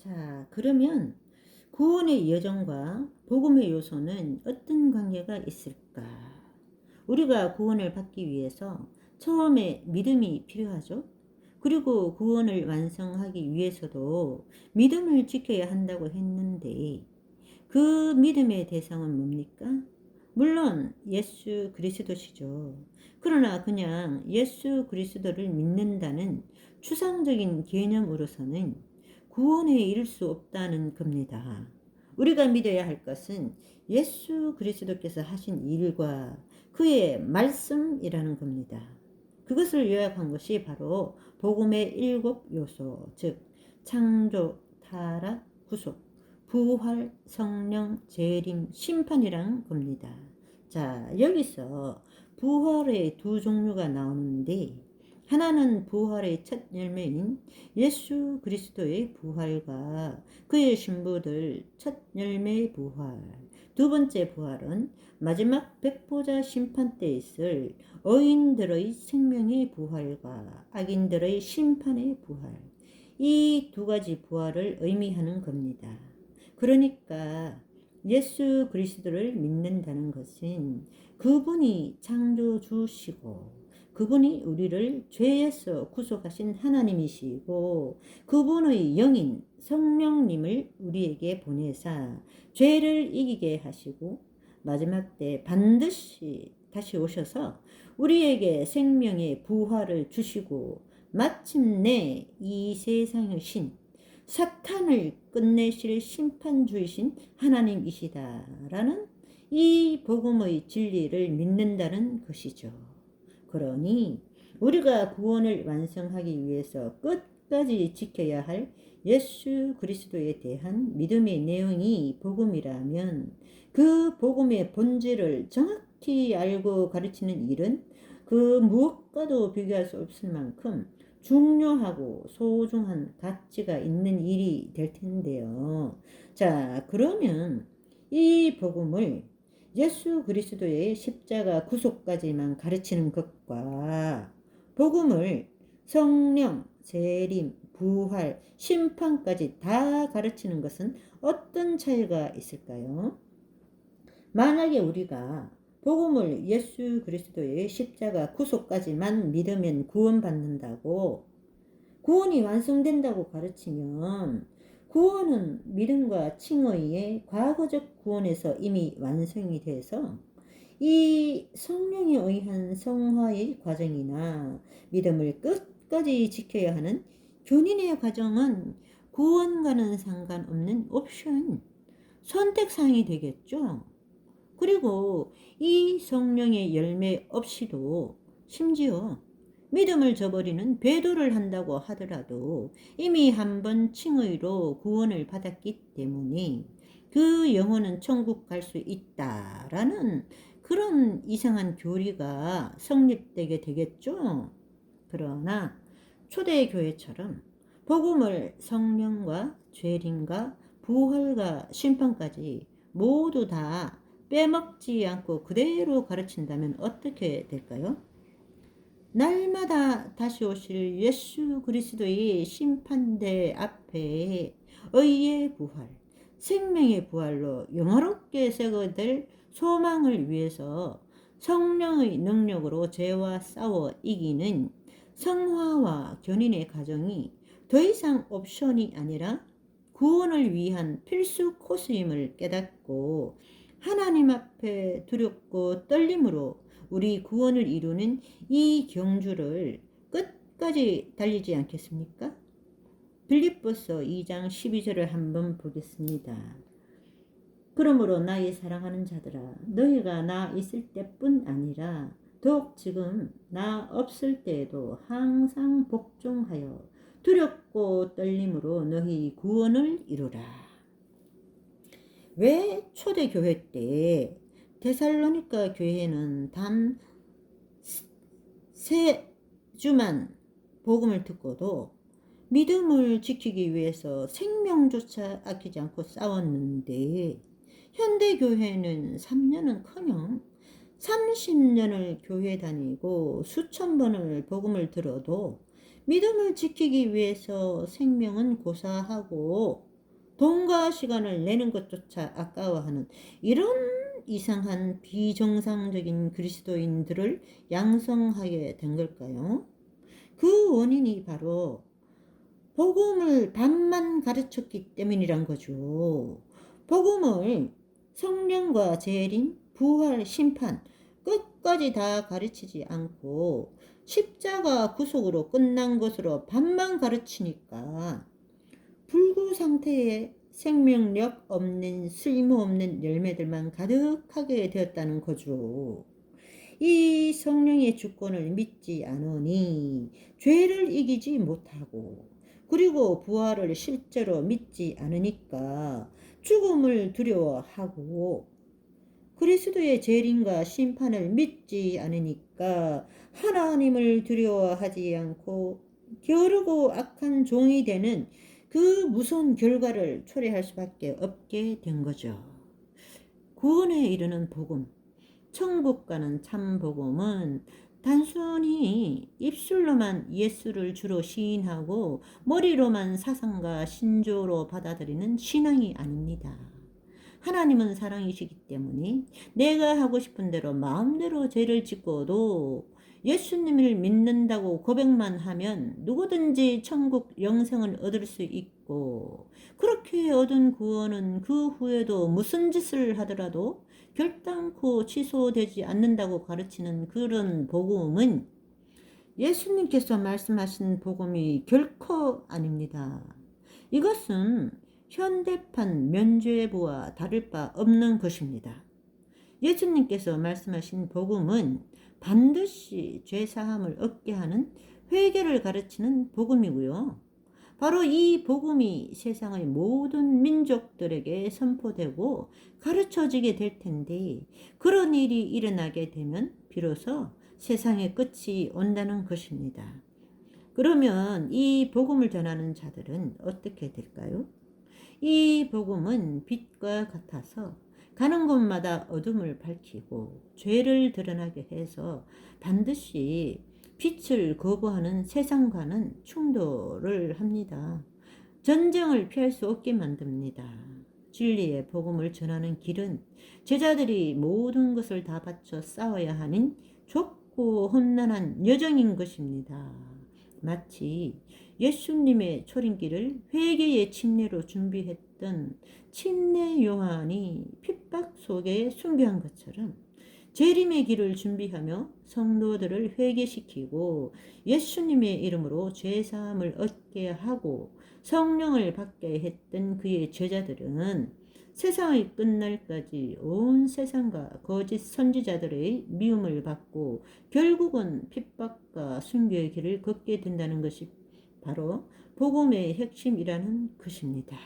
자, 그러면 구원의 여정과 복음의 요소는 어떤 관계가 있을까? 우리가 구원을 받기 위해서 처음에 믿음이 필요하죠. 그리고 구원을 완성하기 위해서도 믿음을 지켜야 한다고 했는데 그 믿음의 대상은 뭡니까? 물론 예수 그리스도시죠. 그러나 그냥 예수 그리스도를 믿는다는 추상적인 개념으로서는 구원에 이를 수 없다는 겁니다. 우리가 믿어야 할 것은 예수 그리스도께서 하신 일과 그의 말씀이라는 겁니다. 그것을 요약한 것이 바로 복음의 7요소, 즉 창조, 타락, 구속, 부활, 성령, 재림, 심판이란 겁니다. 자, 여기서 부활의 두 종류가 나오는데 하나는 부활의 첫 열매인 예수 그리스도의 부활과 그의 신부들 첫 열매의 부활. 두 번째 부활은 마지막 백보자 심판 때 있을 의인들의 생명의 부활과 악인들의 심판의 부활. 이 두 가지 부활을 의미하는 겁니다. 그러니까 예수 그리스도를 믿는다는 것은 그분이 창조주시고 그분이 우리를 죄에서 구속하신 하나님이시고 그분의 영인 성령님을 우리에게 보내사 죄를 이기게 하시고 마지막 때 반드시 다시 오셔서 우리에게 생명의 부활을 주시고 마침내 이 세상의 신 사탄을 끝내실 심판주이신 하나님이시다라는 이 복음의 진리를 믿는다는 것이죠. 그러니 우리가 구원을 완성하기 위해서 끝까지 지켜야 할 예수 그리스도에 대한 믿음의 내용이 복음이라면 그 복음의 본질을 정확히 알고 가르치는 일은 그 무엇과도 비교할 수 없을 만큼 중요하고 소중한 가치가 있는 일이 될 텐데요. 자, 그러면 이 복음을 예수 그리스도의 십자가 구속까지만 가르치는 것과 복음을 성령, 재림, 부활, 심판까지 다 가르치는 것은 어떤 차이가 있을까요? 만약에 우리가 복음을 예수 그리스도의 십자가 구속까지만 믿으면 구원받는다고 구원이 완성된다고 가르치면 구원은 믿음과 칭의의 과거적 구원에서 이미 완성이 돼서 이 성령에 의한 성화의 과정이나 믿음을 끝까지 지켜야 하는 교인의 과정은 구원과는 상관없는 옵션, 선택사항이 되겠죠. 그리고 이 성령의 열매 없이도 심지어 믿음을 저버리는 배도를 한다고 하더라도 이미 한 번 칭의로 구원을 받았기 때문에 그 영혼은 천국 갈 수 있다라는 그런 이상한 교리가 성립되게 되겠죠. 그러나 초대교회처럼 복음을 성령과 죄림과 부활과 심판까지 모두 다 빼먹지 않고 그대로 가르친다면 어떻게 될까요? 날마다 다시 오실 예수 그리스도의 심판대 앞에 의의 부활, 생명의 부활로 영화롭게 세워될 소망을 위해서 성령의 능력으로 죄와 싸워 이기는 성화와 견인의 과정이 더 이상 옵션이 아니라 구원을 위한 필수 코스임을 깨닫고 하나님 앞에 두렵고 떨림으로 우리 구원을 이루는 이 경주를 끝까지 달리지 않겠습니까? 빌립보서 2장 12절을 한번 보겠습니다. 그러므로 나의 사랑하는 자들아 너희가 나 있을 때뿐 아니라 더욱 지금 나 없을 때에도 항상 복종하여 두렵고 떨림으로 너희 구원을 이루라. 왜 초대교회 때 데살로니가 교회는 단 3주만 복음을 듣고도 믿음을 지키기 위해서 생명조차 아끼지 않고 싸웠는데 현대교회는 3년은커녕 30년을 교회 다니고 수천 번을 복음을 들어도 믿음을 지키기 위해서 생명은 고사하고 돈과 시간을 내는 것조차 아까워하는 이런 이상한 비정상적인 그리스도인들을 양성하게 된 걸까요? 그 원인이 바로 복음을 반만 가르쳤기 때문이란 거죠. 복음을 성령과 재림, 부활, 심판 끝까지 다 가르치지 않고 십자가 구속으로 끝난 것으로 반만 가르치니까 불구 상태에 생명력 없는 쓸모없는 열매들만 가득하게 되었다는 거죠. 이 성령의 주권을 믿지 않으니 죄를 이기지 못하고, 그리고 부활을 실제로 믿지 않으니까 죽음을 두려워하고, 그리스도의 재림과 심판을 믿지 않으니까 하나님을 두려워하지 않고 게으르고 악한 종이 되는 그 무서운 결과를 초래할 수밖에 없게 된 거죠. 구원에 이르는 복음, 천국 가는 참 복음은 단순히 입술로만 예수를 주로 시인하고 머리로만 사상과 신조로 받아들이는 신앙이 아닙니다. 하나님은 사랑이시기 때문에 내가 하고 싶은 대로 마음대로 죄를 짓고도 예수님을 믿는다고 고백만 하면 누구든지 천국 영생을 얻을 수 있고, 그렇게 얻은 구원은 그 후에도 무슨 짓을 하더라도 결단코 취소되지 않는다고 가르치는 그런 복음은 예수님께서 말씀하신 복음이 결코 아닙니다. 이것은 현대판 면죄부와 다를 바 없는 것입니다. 예수님께서 말씀하신 복음은 반드시 죄사함을 얻게 하는 회개를 가르치는 복음이고요. 바로 이 복음이 세상의 모든 민족들에게 선포되고 가르쳐지게 될 텐데, 그런 일이 일어나게 되면 비로소 세상의 끝이 온다는 것입니다. 그러면 이 복음을 전하는 자들은 어떻게 될까요? 이 복음은 빛과 같아서 가는 곳마다 어둠을 밝히고 죄를 드러나게 해서 반드시 빛을 거부하는 세상과는 충돌을 합니다. 전쟁을 피할 수 없게 만듭니다. 진리의 복음을 전하는 길은 제자들이 모든 것을 다 바쳐 싸워야 하는 좁고 험난한 여정인 것입니다. 마치 예수님의 초림길을 회개의 침례로 준비했던 침례 요한이 핍박 속에 순교한 것처럼 재림의 길을 준비하며 성도들을 회개시키고 예수님의 이름으로 죄사함을 얻게 하고 성령을 받게 했던 그의 제자들은 세상이 끝날까지 온 세상과 거짓 선지자들의 미움을 받고 결국은 핍박과 순교의 길을 걷게 된다는 것이 바로 복음의 핵심이라는 것입니다.